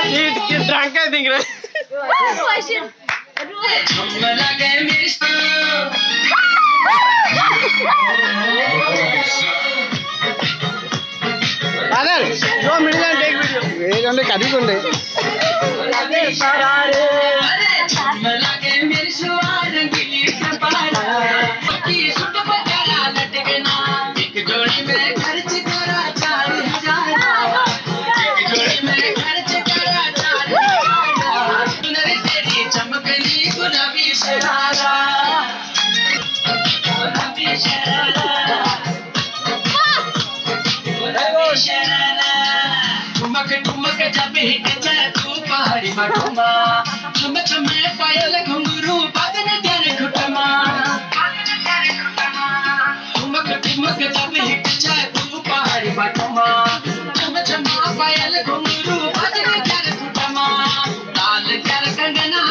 drunk है दिख रहा बादल 2 मिनट में टेक वीडियो ये गंदे कभी कोंडे लगे सरारे लगे मेरी सुवार गिली सपारा की सुट पटारा लटकना एक जोड़ी में खर्च करा 4000 एक जोड़ी में खर्च करा 4000 सुनर तेरी चमकनी गुलाबी शरारा गुलाबी शरारा ठुमक ठुमक जब हिट जाए तू पहाड़ी मठुमा छम छम पायल घुंघरू बदन तेरे घुटमा ठुमक ठुमक जब हिट जाए तू पहाड़ी मठुमा छम छम पायल घुंघरू बदन तेरे घुटमा लाल कर कंगना